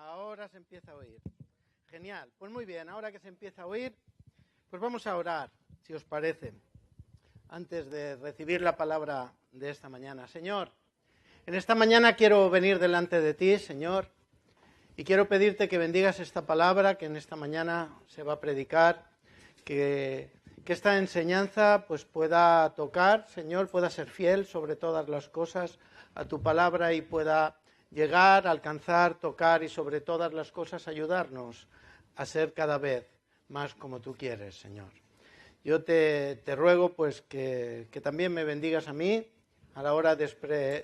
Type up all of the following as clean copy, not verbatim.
Ahora se empieza a oír. Genial. Pues muy bien, ahora que se empieza a oír, pues vamos a orar, si os parece, antes de recibir la palabra de esta mañana. Señor, en esta mañana quiero venir delante de ti, Señor, y quiero pedirte que bendigas esta palabra que en esta mañana se va a predicar, que esta enseñanza pues pueda tocar, Señor, pueda ser fiel sobre todas las cosas a tu palabra y pueda llegar, alcanzar, tocar y sobre todas las cosas ayudarnos a ser cada vez más como tú quieres, Señor. Yo te ruego pues que también me bendigas a mí a la hora de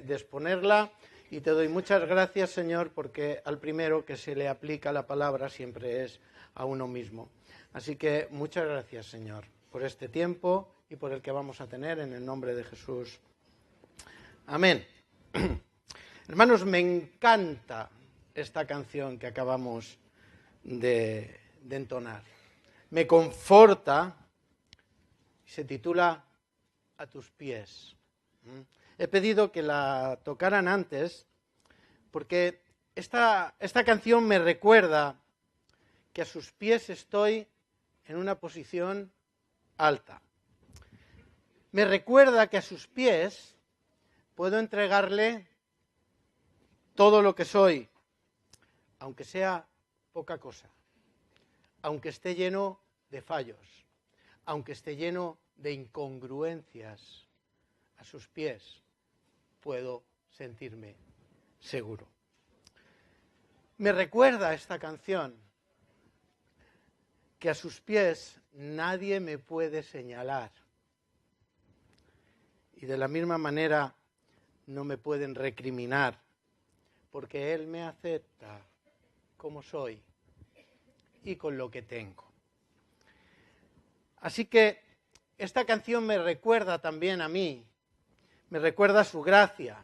exponerla y te doy muchas gracias, Señor, porque al primero que se le aplica la palabra siempre es a uno mismo. Así que muchas gracias, Señor, por este tiempo y por el que vamos a tener en el nombre de Jesús. Amén. Hermanos, me encanta esta canción que acabamos de entonar. Me conforta, se titula A tus pies. He pedido que la tocaran antes porque esta canción me recuerda que a sus pies estoy en una posición alta. Me recuerda que a sus pies puedo entregarle todo lo que soy, aunque sea poca cosa, aunque esté lleno de fallos, aunque esté lleno de incongruencias, a sus pies puedo sentirme seguro. Me recuerda esta canción que a sus pies nadie me puede señalar y de la misma manera no me pueden recriminar porque Él me acepta como soy y con lo que tengo. Así que esta canción me recuerda también a mí, me recuerda su gracia,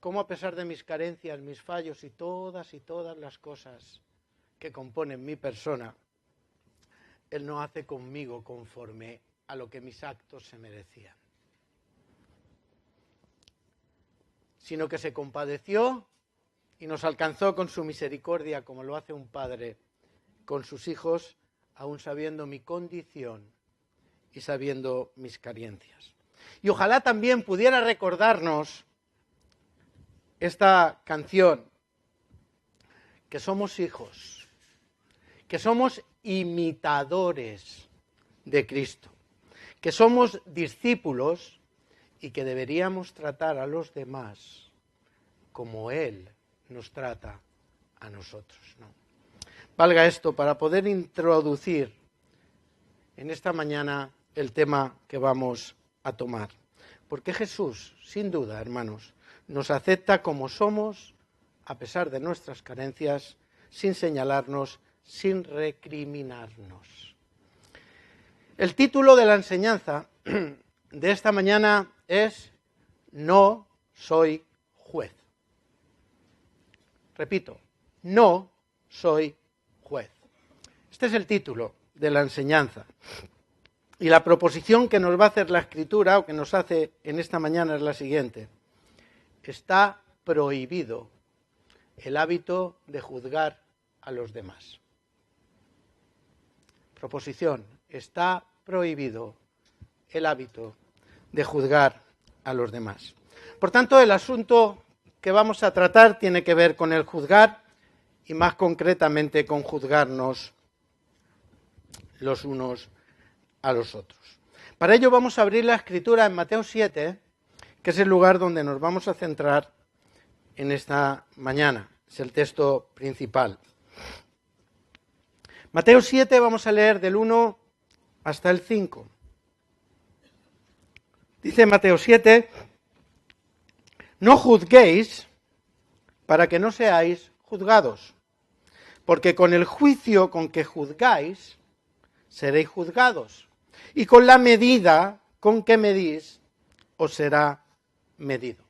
cómo a pesar de mis carencias, mis fallos y todas las cosas que componen mi persona, Él no hace conmigo conforme a lo que mis actos se merecían, sino que se compadeció y nos alcanzó con su misericordia, como lo hace un padre con sus hijos, aun sabiendo mi condición y sabiendo mis carencias. Y ojalá también pudiera recordarnos esta canción, que somos hijos, que somos imitadores de Cristo, que somos discípulos y que deberíamos tratar a los demás como Él nos trata a nosotros, ¿no? Valga esto para poder introducir en esta mañana el tema que vamos a tomar. Porque Jesús, sin duda, hermanos, nos acepta como somos, a pesar de nuestras carencias, sin señalarnos, sin recriminarnos. El título de la enseñanza de esta mañana es No soy juez. Repito, no soy juez. Este es el título de la enseñanza. Y la proposición que nos va a hacer la Escritura, o que nos hace en esta mañana, es la siguiente. Está prohibido el hábito de juzgar a los demás. Proposición. Está prohibido el hábito de juzgar a los demás. Por tanto, el asunto que vamos a tratar tiene que ver con el juzgar y más concretamente con juzgarnos los unos a los otros. Para ello vamos a abrir la Escritura en Mateo 7, que es el lugar donde nos vamos a centrar en esta mañana. Es el texto principal. Mateo 7 vamos a leer del 1 hasta el 5. Dice Mateo 7, no juzguéis para que no seáis juzgados, porque con el juicio con que juzgáis seréis juzgados, y con la medida con que medís os será medido.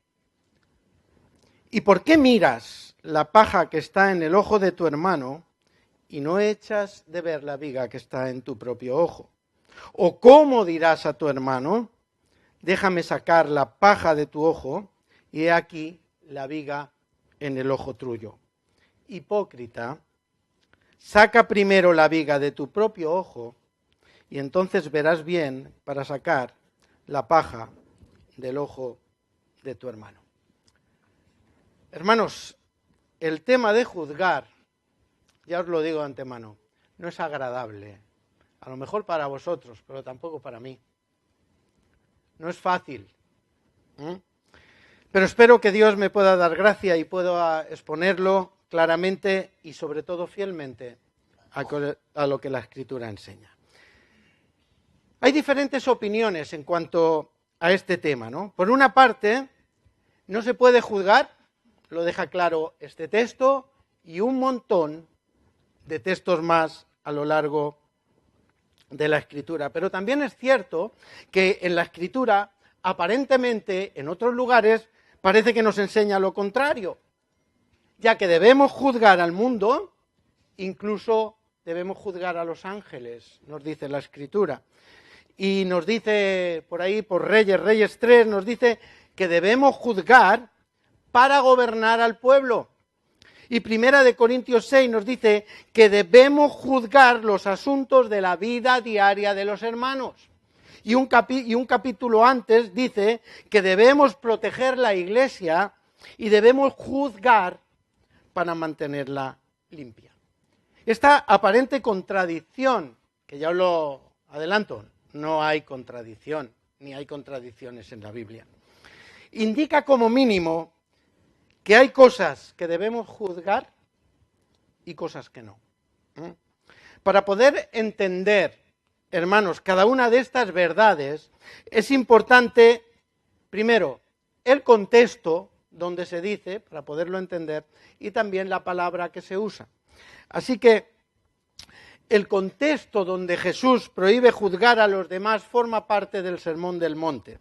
¿Y por qué miras la paja que está en el ojo de tu hermano y no echas de ver la viga que está en tu propio ojo? ¿O cómo dirás a tu hermano, déjame sacar la paja de tu ojo, y he aquí la viga en el ojo tuyo? hipócrita, saca primero la viga de tu propio ojo y entonces verás bien para sacar la paja del ojo de tu hermano. Hermanos, el tema de juzgar, ya os lo digo de antemano, no es agradable. A lo mejor para vosotros, pero tampoco para mí. No es fácil. Pero espero que Dios me pueda dar gracia y pueda exponerlo claramente y sobre todo fielmente a lo que la Escritura enseña. Hay diferentes opiniones en cuanto a este tema, ¿no? Por una parte, no se puede juzgar, lo deja claro este texto y un montón de textos más a lo largo de la Escritura. Pero también es cierto que en la Escritura, aparentemente, en otros lugares, parece que nos enseña lo contrario, ya que debemos juzgar al mundo, incluso debemos juzgar a los ángeles, nos dice la Escritura. Y nos dice por ahí, por Reyes 3, nos dice que debemos juzgar para gobernar al pueblo. Y Primera de Corintios 6 nos dice que debemos juzgar los asuntos de la vida diaria de los hermanos. Y un capítulo antes dice que debemos proteger la iglesia y debemos juzgar para mantenerla limpia. Esta aparente contradicción, que ya os lo adelanto, no hay contradicción, ni hay contradicciones en la Biblia, indica como mínimo que hay cosas que debemos juzgar y cosas que no. Para poder entender, hermanos, cada una de estas verdades, es importante, primero, el contexto donde se dice, para poderlo entender, y también la palabra que se usa. Así que el contexto donde Jesús prohíbe juzgar a los demás forma parte del Sermón del Monte.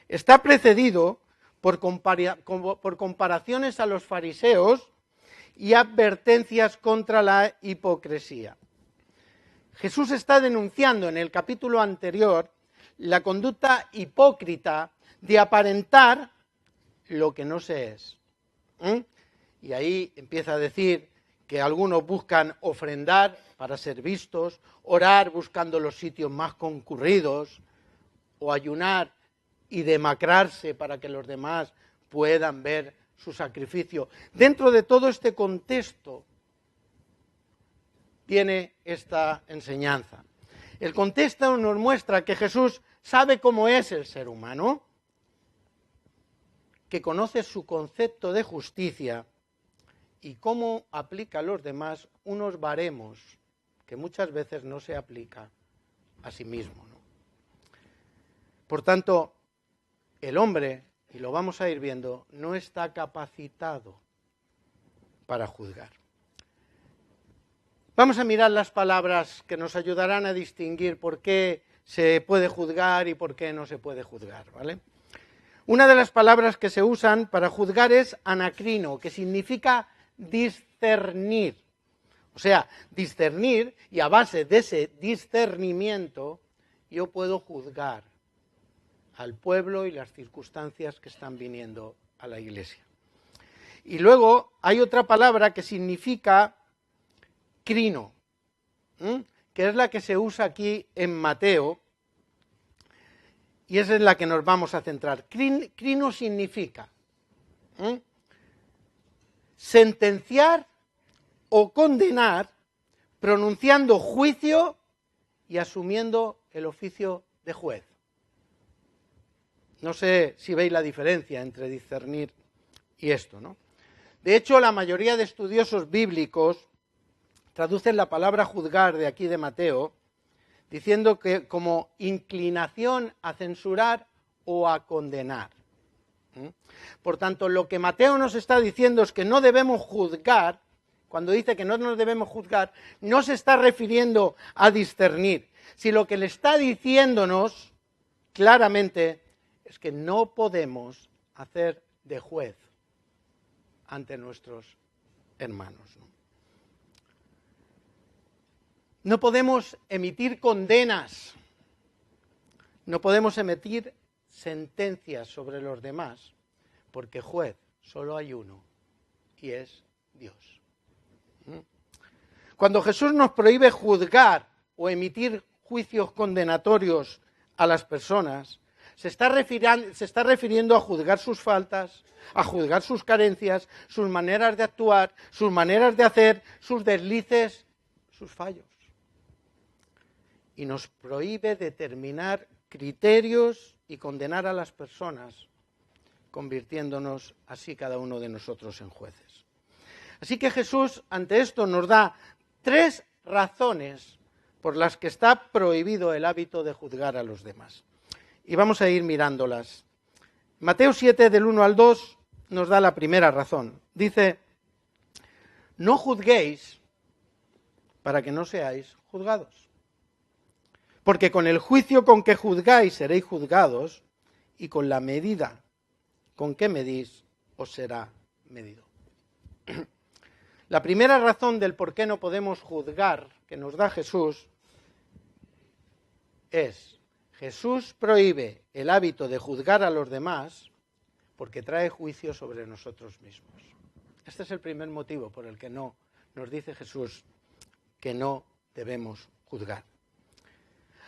Está precedido por comparaciones a los fariseos y advertencias contra la hipocresía. Jesús está denunciando en el capítulo anterior la conducta hipócrita de aparentar lo que no se es. Y ahí empieza a decir que algunos buscan ofrendar para ser vistos, orar buscando los sitios más concurridos, o ayunar y demacrarse para que los demás puedan ver su sacrificio. Dentro de todo este contexto viene esta enseñanza. El contexto nos muestra que Jesús sabe cómo es el ser humano, que conoce su concepto de justicia y cómo aplica a los demás unos baremos que muchas veces no se aplica a sí mismo, ¿no? Por tanto, el hombre, y lo vamos a ir viendo, no está capacitado para juzgar. Vamos a mirar las palabras que nos ayudarán a distinguir por qué se puede juzgar y por qué no se puede juzgar, ¿vale? Una de las palabras que se usan para juzgar es anacrino, que significa discernir. O sea, discernir, y a base de ese discernimiento yo puedo juzgar al pueblo y las circunstancias que están viniendo a la iglesia. Y luego hay otra palabra que significa crino, que es la que se usa aquí en Mateo, y esa es la que nos vamos a centrar. Crino significa sentenciar o condenar, pronunciando juicio y asumiendo el oficio de juez. No sé si veis la diferencia entre discernir y esto, ¿no? De hecho, la mayoría de estudiosos bíblicos traducen la palabra juzgar de aquí de Mateo diciendo que como inclinación a censurar o a condenar. Por tanto, lo que Mateo nos está diciendo es que no debemos juzgar. Cuando dice que no nos debemos juzgar, no se está refiriendo a discernir, sino lo que le está diciéndonos claramente es que no podemos hacer de juez ante nuestros hermanos. No podemos emitir condenas, no podemos emitir sentencias sobre los demás, porque juez solo hay uno, y es Dios. Cuando Jesús nos prohíbe juzgar o emitir juicios condenatorios a las personas, se está refiriendo a juzgar sus faltas, a juzgar sus carencias, sus maneras de actuar, sus maneras de hacer, sus deslices, sus fallos. Y nos prohíbe determinar criterios y condenar a las personas, convirtiéndonos así cada uno de nosotros en jueces. Así que Jesús ante esto nos da 3 razones por las que está prohibido el hábito de juzgar a los demás. Y vamos a ir mirándolas. Mateo 7, del 1 al 2, nos da la primera razón. Dice, no juzguéis para que no seáis juzgados. Porque con el juicio con que juzgáis seréis juzgados, y con la medida con que medís os será medido. La primera razón del por qué no podemos juzgar que nos da Jesús es: Jesús prohíbe el hábito de juzgar a los demás porque trae juicio sobre nosotros mismos. Este es el primer motivo por el que no nos dice Jesús que no debemos juzgar.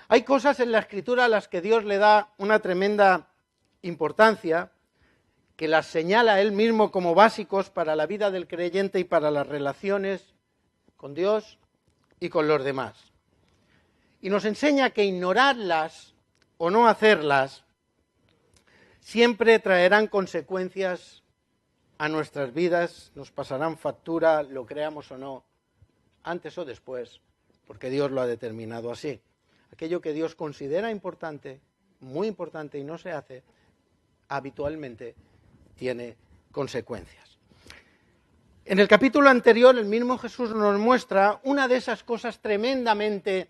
Hay cosas en la Escritura a las que Dios le da una tremenda importancia, que las señala Él mismo como básicos para la vida del creyente y para las relaciones con Dios y con los demás. Y nos enseña que ignorarlas o no hacerlas siempre traerán consecuencias a nuestras vidas, nos pasarán factura, lo creamos o no, antes o después, porque Dios lo ha determinado así. Aquello que Dios considera importante, muy importante y no se hace, habitualmente tiene consecuencias. En el capítulo anterior, el mismo Jesús nos muestra una de esas cosas tremendamente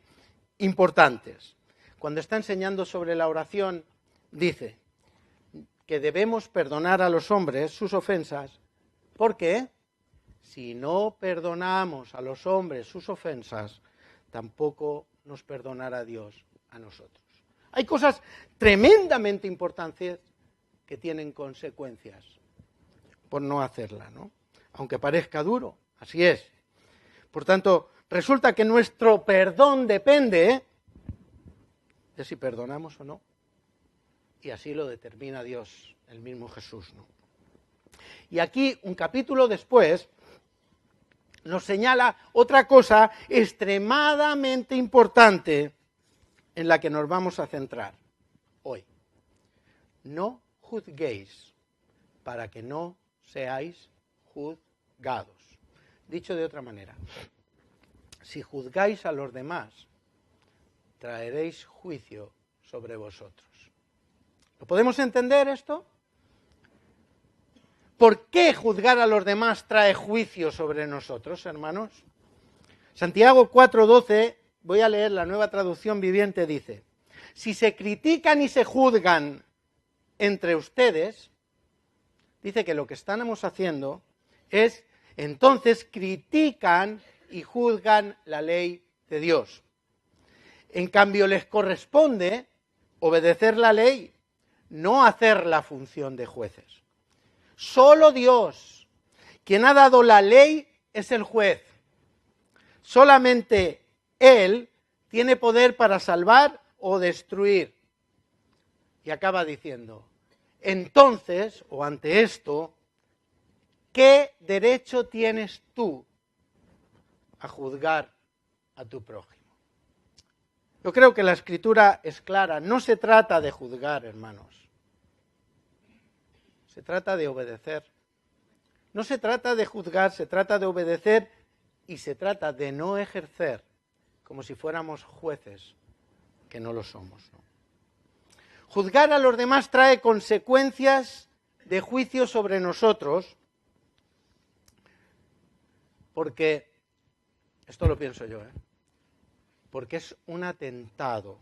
importantes. Cuando está enseñando sobre la oración, dice que debemos perdonar a los hombres sus ofensas, porque si no perdonamos a los hombres sus ofensas, tampoco nos perdonará Dios a nosotros. Hay cosas tremendamente importantes que tienen consecuencias por no hacerla, ¿no? Aunque parezca duro, así es. Por tanto, resulta que nuestro perdón depende de si perdonamos o no. Y así lo determina Dios, el mismo Jesús, ¿no? Y aquí, un capítulo después, nos señala otra cosa extremadamente importante en la que nos vamos a centrar hoy. No juzguéis para que no seáis juzgados. Dicho de otra manera, si juzgáis a los demás, traeréis juicio sobre vosotros. ¿Lo podemos entender esto? ¿Por qué juzgar a los demás trae juicio sobre nosotros, hermanos? Santiago 4:12, voy a leer la Nueva Traducción Viviente, dice: si se critican y se juzgan entre ustedes, dice que lo que estamos haciendo es, entonces critican y juzgan la ley de Dios. En cambio, les corresponde obedecer la ley, no hacer la función de jueces. Solo Dios, quien ha dado la ley, es el juez. Solamente Él tiene poder para salvar o destruir. Y acaba diciendo, entonces, o ante esto, ¿qué derecho tienes tú a juzgar a tu prójimo? Yo creo que la Escritura es clara, no se trata de juzgar, hermanos. Se trata de obedecer. No se trata de juzgar, se trata de obedecer y se trata de no ejercer como si fuéramos jueces, que no lo somos, ¿no? Juzgar a los demás trae consecuencias de juicio sobre nosotros, porque, esto lo pienso yo, porque es un atentado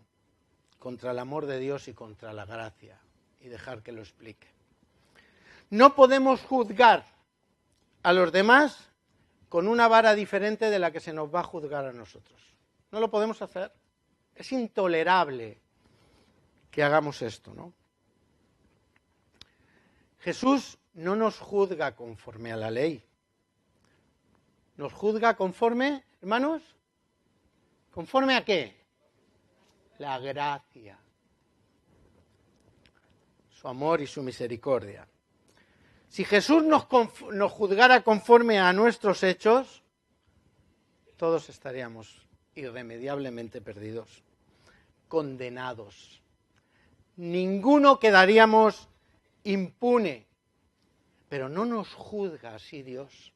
contra el amor de Dios y contra la gracia, y dejar que lo explique. No podemos juzgar a los demás con una vara diferente de la que se nos va a juzgar a nosotros. No lo podemos hacer. Es intolerable que hagamos esto, ¿no? Jesús no nos juzga conforme a la ley. Nos juzga conforme hermanos? ¿Conforme a qué? La gracia. Su amor y su misericordia. Si Jesús nos juzgara conforme a nuestros hechos, todos estaríamos irremediablemente perdidos, condenados. Ninguno quedaríamos impune, pero no nos juzga así Dios.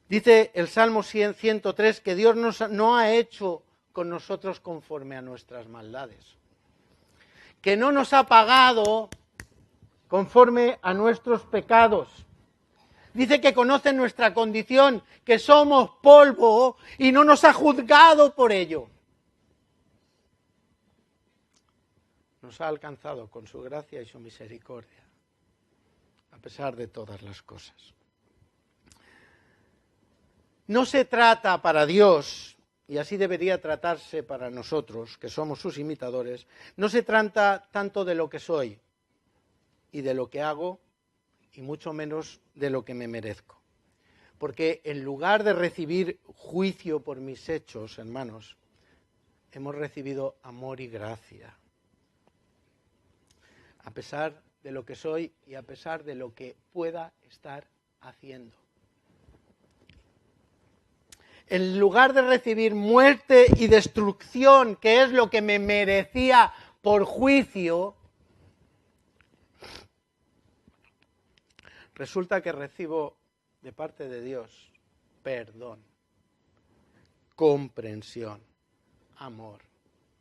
Dice el Salmo 103 que Dios no ha hecho con nosotros conforme a nuestras maldades, que no nos ha pagado conforme a nuestros pecados. Dice que conoce nuestra condición, que somos polvo y no nos ha juzgado por ello. Nos ha alcanzado con su gracia y su misericordia, a pesar de todas las cosas. No se trata para Dios, y así debería tratarse para nosotros, que somos sus imitadores, no se trata tanto de lo que soy y de lo que hago, y mucho menos de lo que me merezco. Porque en lugar de recibir juicio por mis hechos, hermanos, hemos recibido amor y gracia. A pesar de lo que soy y a pesar de lo que pueda estar haciendo. En lugar de recibir muerte y destrucción, que es lo que me merecía por juicio, resulta que recibo de parte de Dios perdón, comprensión, amor,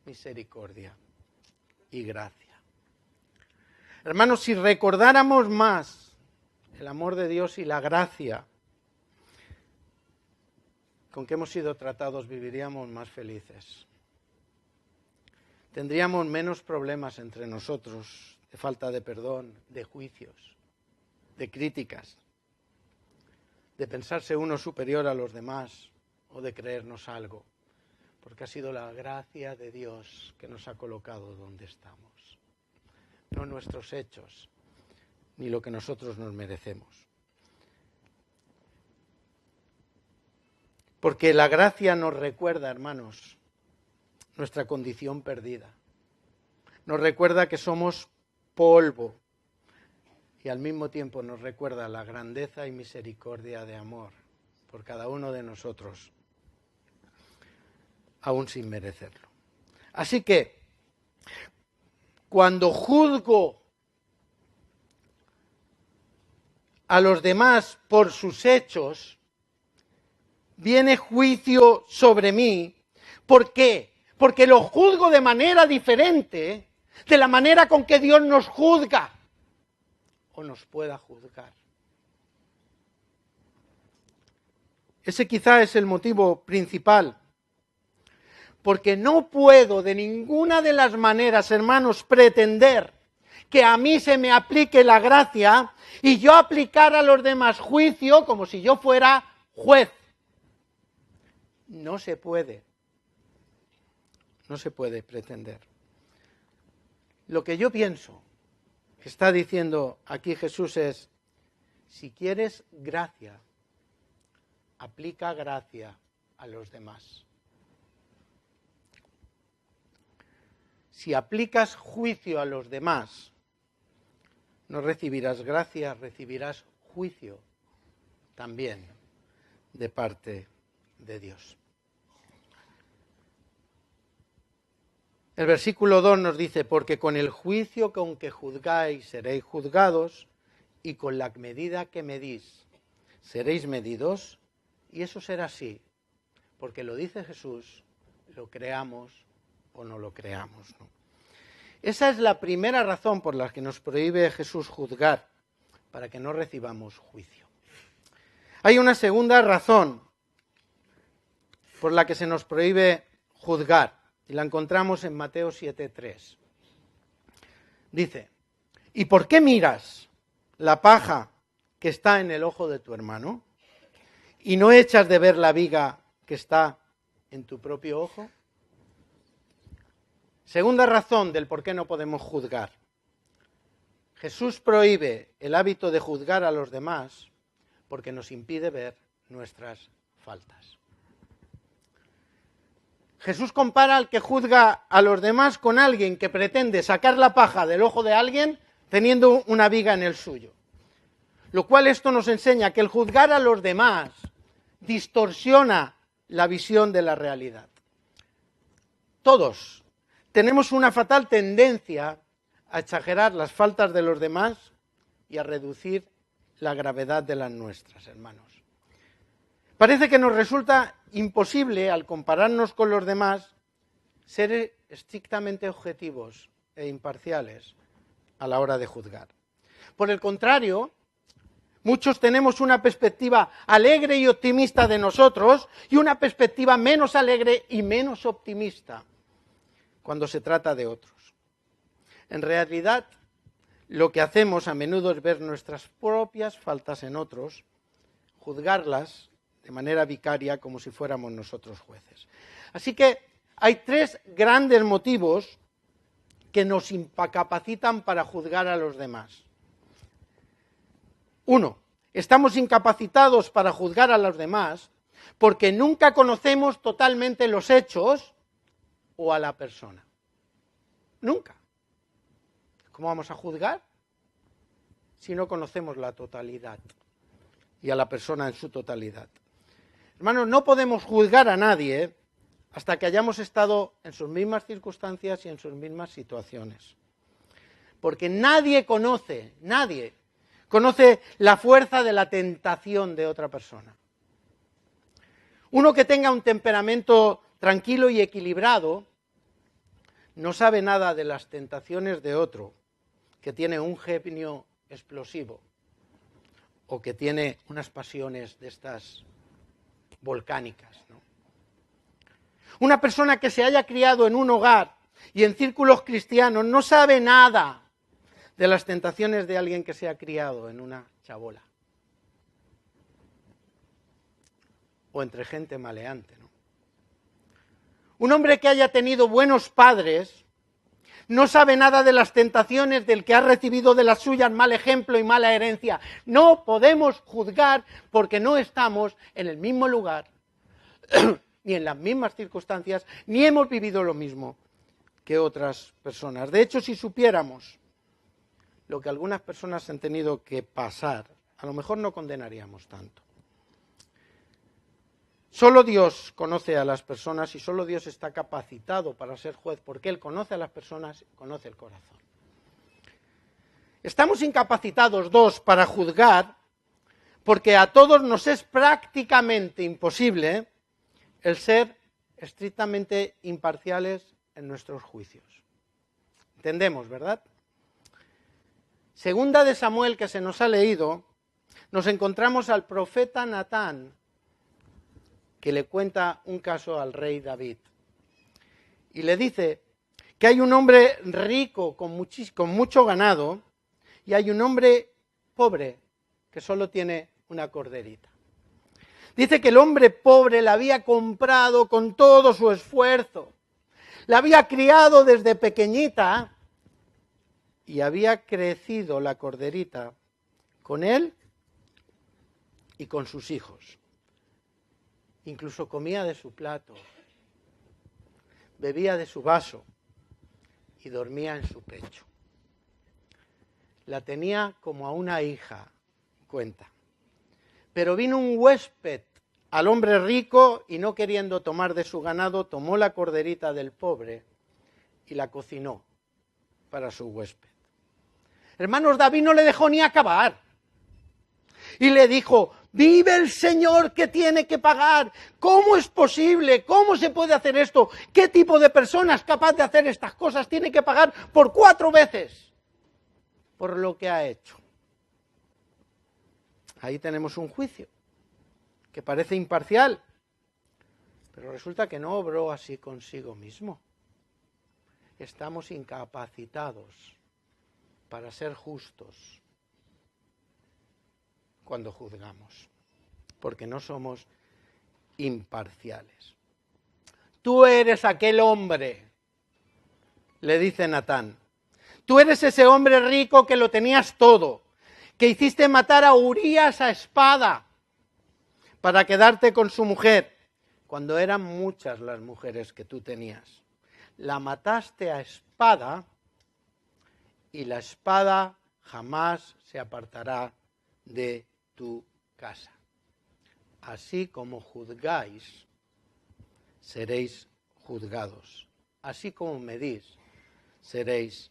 misericordia y gracia. Hermanos, si recordáramos más el amor de Dios y la gracia con que hemos sido tratados, viviríamos más felices. Tendríamos menos problemas entre nosotros, de falta de perdón, de juicios, de críticas, de pensarse uno superior a los demás o de creernos algo, porque ha sido la gracia de Dios que nos ha colocado donde estamos, no nuestros hechos, ni lo que nosotros nos merecemos. Porque la gracia nos recuerda, hermanos, nuestra condición perdida. Nos recuerda que somos polvo y al mismo tiempo nos recuerda la grandeza y misericordia de amor por cada uno de nosotros, aún sin merecerlo. Así que, cuando juzgo a los demás por sus hechos, viene juicio sobre mí. ¿Por qué? Porque lo juzgo de manera diferente de la manera con que Dios nos juzga o nos pueda juzgar. Ese quizá es el motivo principal. Porque no puedo de ninguna de las maneras, hermanos, pretender que a mí se me aplique la gracia y yo aplicar a los demás juicio como si yo fuera juez. No se puede. No se puede pretender. Lo que yo pienso que está diciendo aquí Jesús es, si quieres gracia, aplica gracia a los demás. Si aplicas juicio a los demás, no recibirás gracia, recibirás juicio también de parte de Dios. El versículo 2 nos dice, porque con el juicio con que juzgáis seréis juzgados, y con la medida que medís seréis medidos, y eso será así, porque lo dice Jesús, lo creamos o no lo creamos, ¿no? Esa es la primera razón por la que nos prohíbe Jesús juzgar, para que no recibamos juicio. Hay una segunda razón por la que se nos prohíbe juzgar, y la encontramos en Mateo 7:3. Dice, ¿y por qué miras la paja que está en el ojo de tu hermano y no echas de ver la viga que está en tu propio ojo? Segunda razón del por qué no podemos juzgar. Jesús prohíbe el hábito de juzgar a los demás porque nos impide ver nuestras faltas. Jesús compara al que juzga a los demás con alguien que pretende sacar la paja del ojo de alguien teniendo una viga en el suyo. Lo cual esto nos enseña que el juzgar a los demás distorsiona la visión de la realidad. Todos tenemos una fatal tendencia a exagerar las faltas de los demás y a reducir la gravedad de las nuestras, hermanos. Parece que nos resulta imposible, al compararnos con los demás, ser estrictamente objetivos e imparciales a la hora de juzgar. Por el contrario, muchos tenemos una perspectiva alegre y optimista de nosotros y una perspectiva menos alegre y menos optimista cuando se trata de otros. En realidad, lo que hacemos a menudo es ver nuestras propias faltas en otros, juzgarlas de manera vicaria como si fuéramos nosotros jueces. Así que hay 3 grandes motivos que nos incapacitan para juzgar a los demás. 1. Estamos incapacitados para juzgar a los demás porque nunca conocemos totalmente los hechos o a la persona. Nunca. ¿Cómo vamos a juzgar si no conocemos la totalidad y a la persona en su totalidad? Hermanos, no podemos juzgar a nadie hasta que hayamos estado en sus mismas circunstancias y en sus mismas situaciones. Porque nadie conoce la fuerza de la tentación de otra persona. Uno que tenga un temperamento tranquilo y equilibrado no sabe nada de las tentaciones de otro que tiene un genio explosivo o que tiene unas pasiones de estas volcánicas, ¿no? Una persona que se haya criado en un hogar y en círculos cristianos no sabe nada de las tentaciones de alguien que se ha criado en una chabola o entre gente maleante, ¿no? Un hombre que haya tenido buenos padres no sabe nada de las tentaciones del que ha recibido de las suyas mal ejemplo y mala herencia. No podemos juzgar porque no estamos en el mismo lugar, ni en las mismas circunstancias, ni hemos vivido lo mismo que otras personas. De hecho, si supiéramos lo que algunas personas han tenido que pasar, a lo mejor no condenaríamos tanto. Solo Dios conoce a las personas y solo Dios está capacitado para ser juez, porque Él conoce a las personas, conoce el corazón. Estamos incapacitados, 2, para juzgar, porque a todos nos es prácticamente imposible el ser estrictamente imparciales en nuestros juicios. Entendemos, ¿verdad? Segunda de Samuel, que se nos ha leído, nos encontramos al profeta Natán, que le cuenta un caso al rey David. Y le dice que hay un hombre rico con mucho ganado y hay un hombre pobre que solo tiene una corderita. Dice que el hombre pobre la había comprado con todo su esfuerzo, la había criado desde pequeñita y había crecido la corderita con él y con sus hijos. Incluso comía de su plato, bebía de su vaso y dormía en su pecho. La tenía como a una hija, cuenta. Pero vino un huésped al hombre rico y no queriendo tomar de su ganado, tomó la corderita del pobre y la cocinó para su huésped. Hermanos, David no le dejó ni acabar. Y le dijo: vive el Señor que tiene que pagar. ¿Cómo es posible? ¿Cómo se puede hacer esto? ¿Qué tipo de persona es capaz de hacer estas cosas? Tiene que pagar por 4 veces por lo que ha hecho. Ahí tenemos un juicio que parece imparcial, pero resulta que no obró así consigo mismo. Estamos incapacitados para ser justos cuando juzgamos, porque no somos imparciales. Tú eres aquel hombre, le dice Natán. Tú eres ese hombre rico que lo tenías todo, que hiciste matar a Urías a espada para quedarte con su mujer, cuando eran muchas las mujeres que tú tenías. La mataste a espada y la espada jamás se apartará de tu casa. Así como juzgáis, seréis juzgados. Así como medís, seréis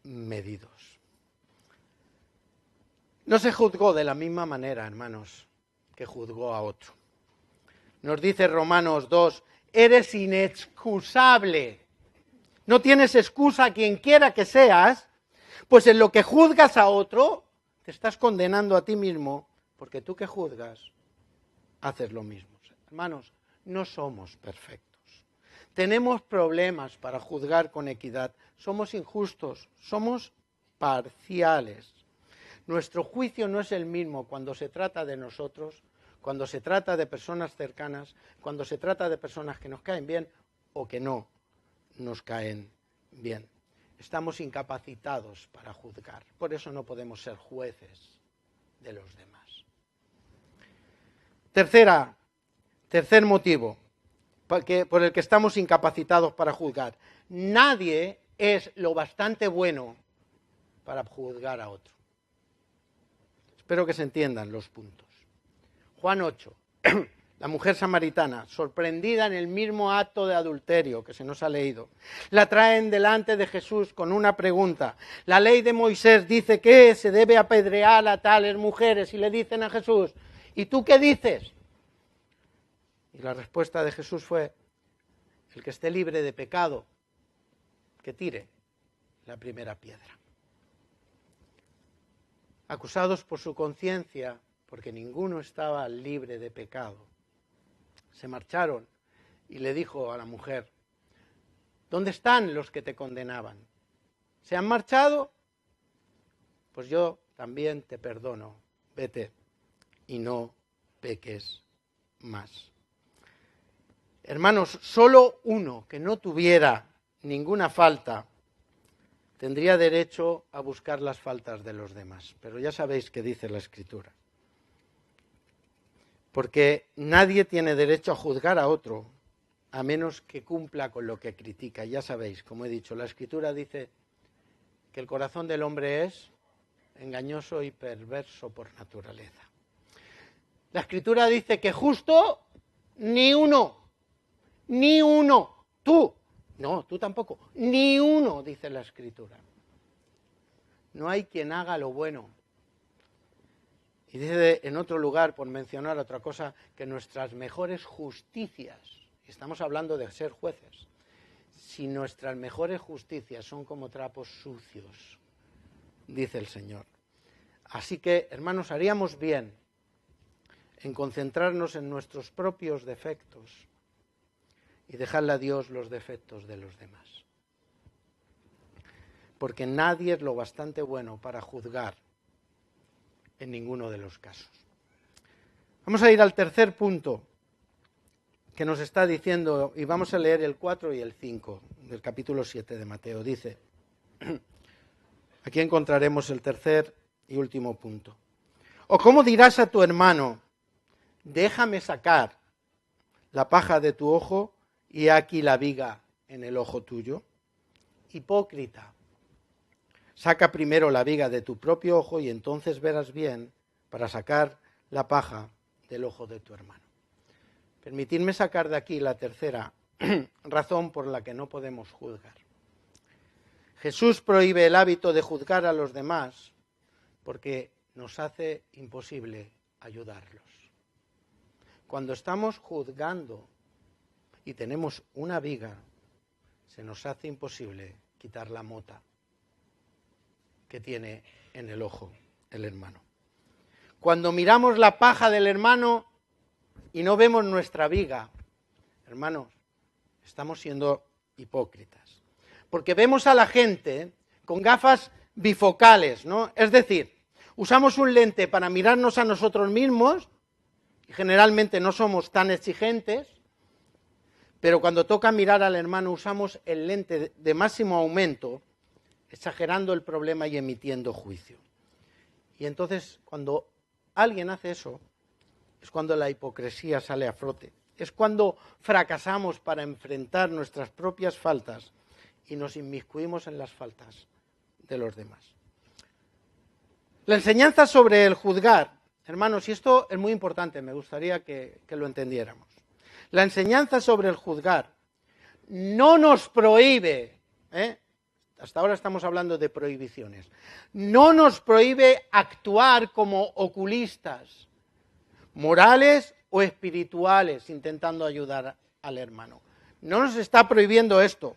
medidos. No se juzgó de la misma manera, hermanos, que juzgó a otro. Nos dice Romanos 2, eres inexcusable. No tienes excusa, quien quiera que seas, pues en lo que juzgas a otro, te estás condenando a ti mismo, porque tú que juzgas, haces lo mismo. Hermanos, no somos perfectos. Tenemos problemas para juzgar con equidad. Somos injustos, somos parciales. Nuestro juicio no es el mismo cuando se trata de nosotros, cuando se trata de personas cercanas, cuando se trata de personas que nos caen bien o que no nos caen bien. Estamos incapacitados para juzgar. Por eso no podemos ser jueces de los demás. Tercer motivo por el que estamos incapacitados para juzgar. Nadie es lo bastante bueno para juzgar a otro. Espero que se entiendan los puntos. Juan 8, la mujer samaritana, sorprendida en el mismo acto de adulterio que se nos ha leído, la traen delante de Jesús con una pregunta. La ley de Moisés dice que se debe apedrear a tales mujeres y le dicen a Jesús, ¿y tú qué dices? Y la respuesta de Jesús fue, el que esté libre de pecado, que tire la primera piedra. Acusados por su conciencia, porque ninguno estaba libre de pecado, se marcharon y le dijo a la mujer, ¿dónde están los que te condenaban? ¿Se han marchado? Pues yo también te perdono, vete y no peques más. Hermanos, solo uno que no tuviera ninguna falta tendría derecho a buscar las faltas de los demás. Pero ya sabéis qué dice la Escritura. Porque nadie tiene derecho a juzgar a otro, a menos que cumpla con lo que critica. Ya sabéis, como he dicho, la Escritura dice que el corazón del hombre es engañoso y perverso por naturaleza. La Escritura dice que justo ni uno. Tú. No, tú tampoco. Ni uno, dice la Escritura. No hay quien haga lo bueno. Y dice en otro lugar, por mencionar otra cosa, que nuestras mejores justicias, y estamos hablando de ser jueces, si nuestras mejores justicias son como trapos sucios, dice el Señor. Así que, hermanos, haríamos bien en concentrarnos en nuestros propios defectos y dejarle a Dios los defectos de los demás. Porque nadie es lo bastante bueno para juzgar en ninguno de los casos. Vamos a ir al tercer punto que nos está diciendo, y vamos a leer el 4 y el 5 del capítulo 7 de Mateo. Dice, aquí encontraremos el tercer y último punto. ¿O cómo dirás a tu hermano, déjame sacar la paja de tu ojo y aquí la viga en el ojo tuyo? Hipócrita, saca primero la viga de tu propio ojo y entonces verás bien para sacar la paja del ojo de tu hermano. Permitidme sacar de aquí la tercera razón por la que no podemos juzgar. Jesús prohíbe el hábito de juzgar a los demás porque nos hace imposible ayudarlos. Cuando estamos juzgando y tenemos una viga, se nos hace imposible quitar la mota que tiene en el ojo el hermano. Cuando miramos la paja del hermano y no vemos nuestra viga, hermanos, estamos siendo hipócritas. Porque vemos a la gente con gafas bifocales, ¿no? Es decir, usamos un lente para mirarnos a nosotros mismos, y generalmente no somos tan exigentes, pero cuando toca mirar al hermano usamos el lente de máximo aumento, exagerando el problema y emitiendo juicio. Y entonces, cuando alguien hace eso, es cuando la hipocresía sale a flote. Es cuando fracasamos para enfrentar nuestras propias faltas y nos inmiscuimos en las faltas de los demás. La enseñanza sobre el juzgar, hermanos, y esto es muy importante, me gustaría que lo entendiéramos. La enseñanza sobre el juzgar no nos prohíbe, hasta ahora estamos hablando de prohibiciones, no nos prohíbe actuar como oculistas, morales o espirituales, intentando ayudar al hermano. No nos está prohibiendo esto.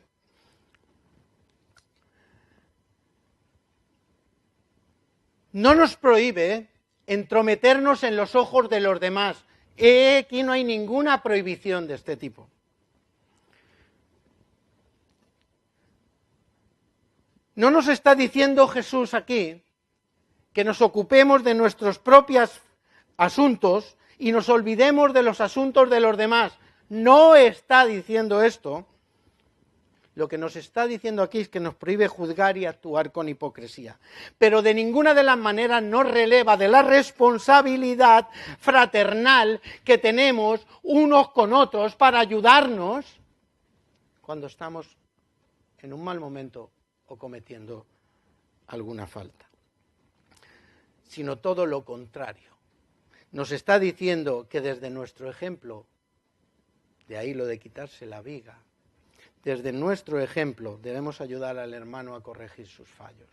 No nos prohíbe entrometernos en los ojos de los demás. Aquí no hay ninguna prohibición de este tipo. No nos está diciendo Jesús aquí que nos ocupemos de nuestros propios asuntos y nos olvidemos de los asuntos de los demás. No está diciendo esto. Lo que nos está diciendo aquí es que nos prohíbe juzgar y actuar con hipocresía. Pero de ninguna de las maneras nos releva de la responsabilidad fraternal que tenemos unos con otros para ayudarnos cuando estamos en un mal momento o cometiendo alguna falta. Sino todo lo contrario. Nos está diciendo que desde nuestro ejemplo, de ahí lo de quitarse la viga, desde nuestro ejemplo debemos ayudar al hermano a corregir sus fallos.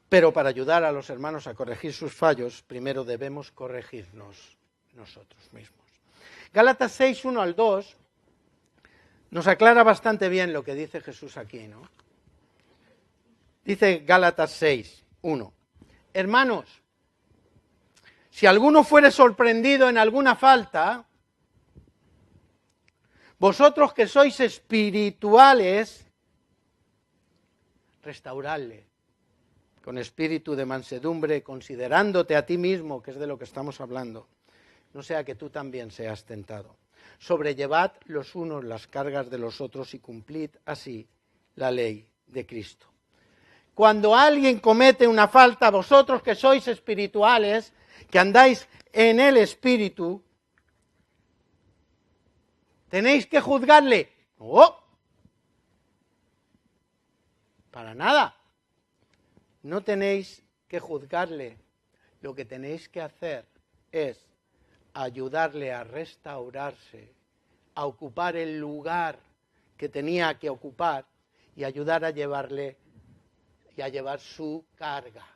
Pero para ayudar a los hermanos a corregir sus fallos, primero debemos corregirnos nosotros mismos. Gálatas 6, 1 al 2, nos aclara bastante bien lo que dice Jesús aquí, ¿no? Dice Gálatas 6, 1. Hermanos, si alguno fuere sorprendido en alguna falta, vosotros que sois espirituales, restauradle con espíritu de mansedumbre, considerándote a ti mismo, que es de lo que estamos hablando, no sea que tú también seas tentado. Sobrellevad los unos las cargas de los otros y cumplid así la ley de Cristo. Cuando alguien comete una falta, vosotros que sois espirituales, que andáis en el espíritu, ¿tenéis que juzgarle? No, para nada. No tenéis que juzgarle. Lo que tenéis que hacer es ayudarle a restaurarse, a ocupar el lugar que tenía que ocupar y ayudar a llevarle y a llevar su carga.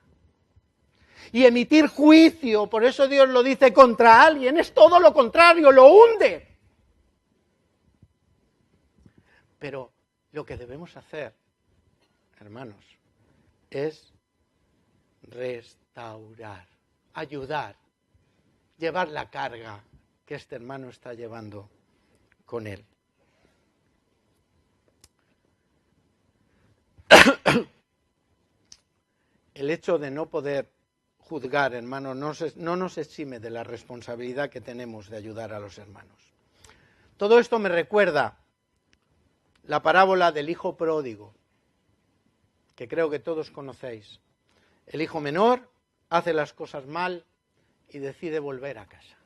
Y emitir juicio, por eso Dios lo dice, contra alguien, es todo lo contrario, lo hunde. Pero lo que debemos hacer, hermanos, es restaurar, ayudar, llevar la carga que este hermano está llevando con él. El hecho de no poder juzgar, hermanos, no nos exime de la responsabilidad que tenemos de ayudar a los hermanos. Todo esto me recuerda la parábola del hijo pródigo, que creo que todos conocéis. El hijo menor hace las cosas mal y decide volver a casa.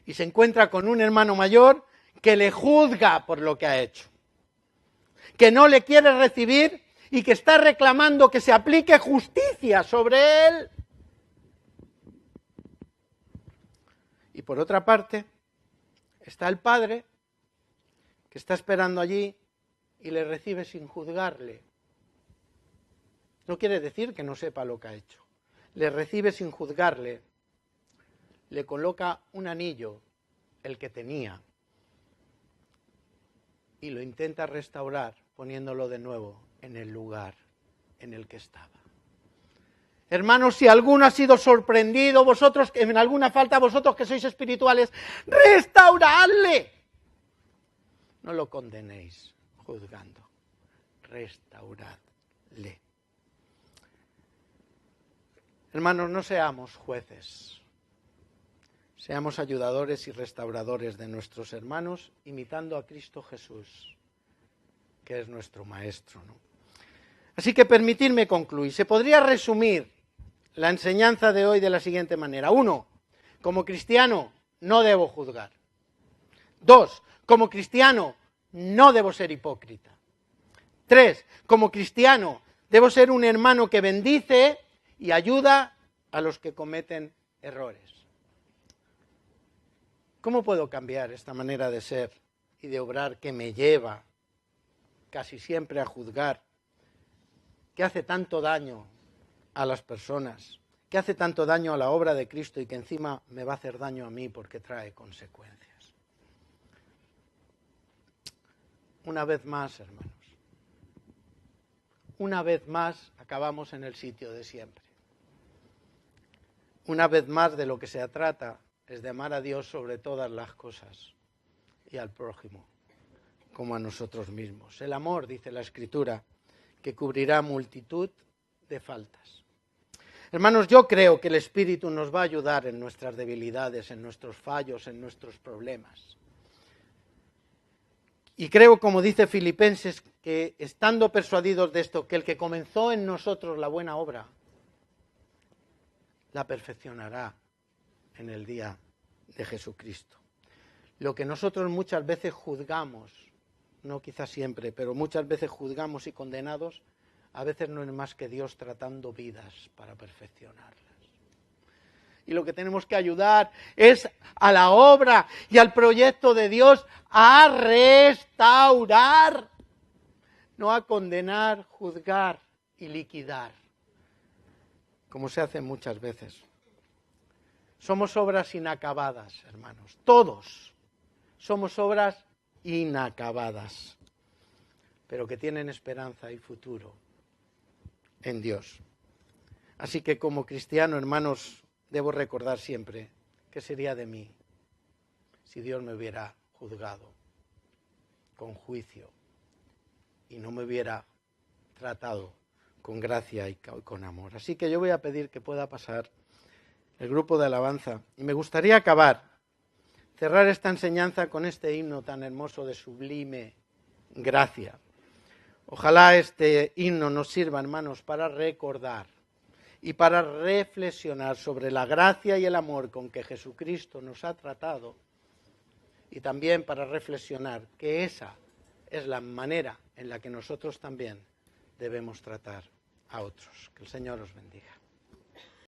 Y se encuentra con un hermano mayor que le juzga por lo que ha hecho, que no le quiere recibir y que está reclamando que se aplique justicia sobre él. Y por otra parte, está el padre que está esperando allí y le recibe sin juzgarle. No quiere decir que no sepa lo que ha hecho. Le recibe sin juzgarle, le coloca un anillo, el que tenía, y lo intenta restaurar poniéndolo de nuevo en el lugar en el que estaba. Hermanos, si alguno ha sido sorprendido, vosotros en alguna falta, vosotros que sois espirituales, restauradle. No lo condenéis juzgando, restauradle. Hermanos, no seamos jueces, seamos ayudadores y restauradores de nuestros hermanos, imitando a Cristo Jesús, que es nuestro Maestro, ¿no? Así que permitidme concluir. Se podría resumir la enseñanza de hoy de la siguiente manera. 1, como cristiano no debo juzgar. 2, como cristiano no debo ser hipócrita. 3, como cristiano debo ser un hermano que bendice y ayuda a los que cometen errores. ¿Cómo puedo cambiar esta manera de ser y de obrar que me lleva casi siempre a juzgar, que hace tanto daño a las personas, que hace tanto daño a la obra de Cristo y que encima me va a hacer daño a mí porque trae consecuencias? Una vez más, hermanos, una vez más acabamos en el sitio de siempre. Una vez más de lo que se trata es de amar a Dios sobre todas las cosas y al prójimo como a nosotros mismos. El amor, dice la Escritura, que cubrirá multitud de faltas. Hermanos, yo creo que el Espíritu nos va a ayudar en nuestras debilidades, en nuestros fallos, en nuestros problemas. Y creo, como dice Filipenses, que estando persuadidos de esto, que el que comenzó en nosotros la buena obra, la perfeccionará en el día de Jesucristo. Lo que nosotros muchas veces juzgamos, no quizás siempre, pero muchas veces juzgamos y condenados, a veces no es más que Dios tratando vidas para perfeccionarlas. Y lo que tenemos que ayudar es a la obra y al proyecto de Dios a restaurar, no a condenar, juzgar y liquidar, como se hace muchas veces. Somos obras inacabadas, hermanos. Todos somos obras inacabadas, pero que tienen esperanza y futuro en Dios. Así que como cristiano, hermanos, debo recordar siempre qué sería de mí si Dios me hubiera juzgado con juicio y no me hubiera tratado con gracia y con amor. Así que yo voy a pedir que pueda pasar el grupo de alabanza. Y me gustaría cerrar esta enseñanza con este himno tan hermoso de sublime gracia. Ojalá este himno nos sirva, hermanos, para recordar y para reflexionar sobre la gracia y el amor con que Jesucristo nos ha tratado, y también para reflexionar que esa es la manera en la que nosotros también debemos tratar a otros. Que el Señor os bendiga.